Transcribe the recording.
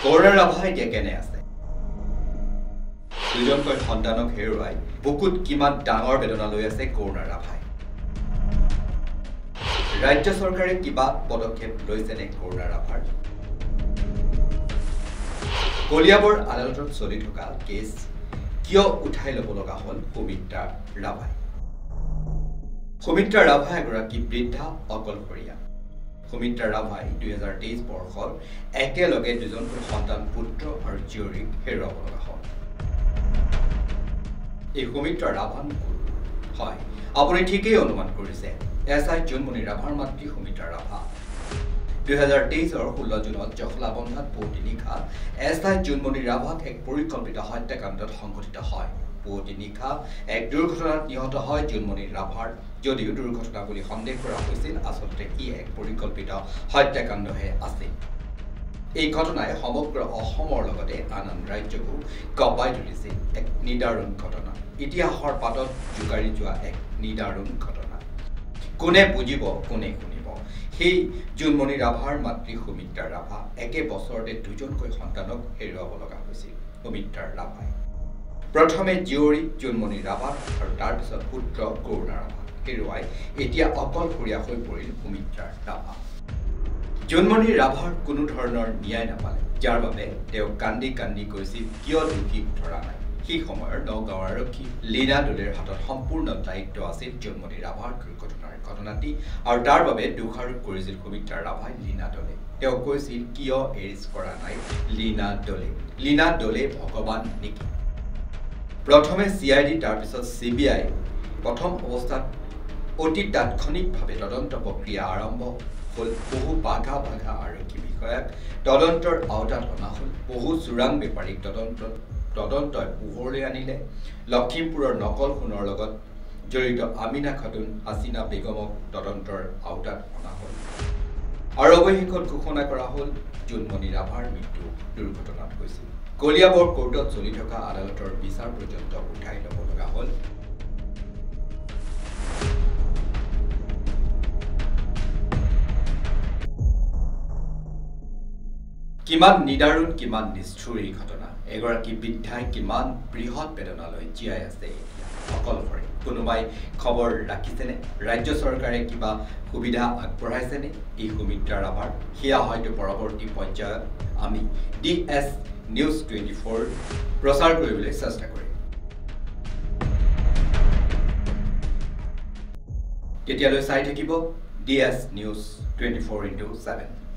কৰুণা ৰাভা এতিয়া কেনে আছে দুজনকৈ সন্তানক হেৰুৱাই বুকুত কিমান ডাঙৰ বেদনা লৈ আছে কৰুণা ৰাভাই ৰাজ্য চৰকাৰে কিবা পদক্ষেপ লৈছেনে কৰুণা ৰাভাৰ কলিয়াবৰ আদালতত চলি থকা কেছ কিয় উঠাই ল'ব লগা হ'ল সুমিত্ৰা ৰাভাই সুমিত্ৰা ৰাভা এগৰাকী বৃদ্ধা অকলশৰীয়া সুমিত্ৰা ৰাভাই 2023 বৰ্ষৰ একেলগে দুজনকৈ সন্তান পুত্ৰ আৰু জীয়ৰীক হেৰুৱাব লগা হ'ল এই সুমিত্ৰা ৰাভা হয় আপুনি ঠিকই অনুমান কৰিছে এছআই জোনমণি ৰাভাৰ মাতৃ সুমিত্ৰা ৰাভা 2023 16 জুনত জখলাবন্ধাত পুৱতি নিশা এছআই জোনমণি ৰাভাক এক পৰিকল্পিত হত্যাকাণ্ডত সংঘটিত হয় পুৱতি নিশা এক দুৰ্ঘটনাত নিহত হয় জোনমণি ৰাভাৰ যদিও দুৰ্ঘটনা বুলি সন্দেহ কৰা হৈছিল আচলতে ই এক পৰিকল্পিত হত্যাকাণ্ডহে আছিল এই ঘটনাই সমগ্ৰ অসমৰ লগতে আন ৰাজ্যকো কঁপাই তুলিছিল এক নিদাৰুণ ঘটনা ইতিহাসৰ পাতত জোকাৰি যোৱা এক নিদাৰুণ ঘটনা কোনে বুজিব কোনে শুনিব সেই জোনমণি ৰাভাৰ মাতৃ সুমিত্ৰা ৰাভা একে বছৰতে দুজনকৈ সন্তানক হেৰুৱাব লগা হৈছিল সুমিত্ৰা ৰাভাই প্ৰথমে জীয়ৰী জোনমণি ৰাভা আৰু তাৰ পিছত পুত্ৰ কৰুণা ৰাভা হেৰুৱাই এতিয়া অকলশৰীয়া হৈ পৰিল সুমিত্ৰা ৰাভা জোনমণি ৰাভাৰ কোনো ধৰণৰ ন্যায় নাপালে যাৰ বাবে তেওঁ কান্দি কান্দি কৈছিল কিয় দুখী ধৰা নাই সেই সময়ৰ নগাঁও আৰক্ষী লীনা দলেৰ হাতত সম্পূৰ্ণ দায়িত্ব আছিল জোনমণি ৰাভাৰ দুৰ্ঘটনাৰ ঘটনাটি আৰু তাৰ বাবে দোষাৰোপ কৰিছিল সুমিত্ৰা ৰাভাই লীনা দলে তেওঁ কৈছিল কিয় এৰেষ্ট কৰা নাই লীনা দলে ভগৱান নেকি প্ৰথমে চিআইডি তাৰ পিছত চিবিআই প্ৰথম অৱস্থাত অতি তাৎক্ষণিকভাৱে তদন্ত প্ৰক্ৰিয়া আৰম্ভ হ'ল বহু বাঘা আৰক্ষী বিষয়াক তদন্তৰ আওতাত অনা হ'ল বহু চোৰাং বেপাৰীক তদন্তই পোহৰলৈ আনিলে লখিমপুৰৰ নকল সোণৰ লগত জড়িত আমিনা খাতুন হাছিনা বেগমক তদন্তৰ আওতাত অনা হ'ল আৰু অৱশেষত ঘোষণা কৰা হ'ল জোনমণি ৰাভাৰ মৃত্যু দুৰ্ঘটনাত হৈছিল কলিয়াবৰ কোৰ্টত চলি থকা আদালতৰ বিচাৰ পৰ্যন্ত উঠাই ল'ব লগা হ'ল কিমান নিদাৰুণ কিমান নিষ্ঠুৰ এই ঘটনা এগৰাকী বৃদ্ধাই কিমান বৃহৎ বেদনালৈ জীয়াই আছে এতিয়া অকলশৰে কোনোবাই খবৰ ৰাখিছেনে ৰাজ্য চৰকাৰে কিবা সুবিধা আগবঢ়াইছেনে এই সুমিত্ৰা ৰাভাৰ সেয়া হয়তো পৰৱৰ্তী পৰ্যায়ত আমি DS News 24 প্ৰচাৰ কৰিবলৈ চেষ্টা কৰিম তেতিয়ালৈ চাই থাকিব DS News 24/7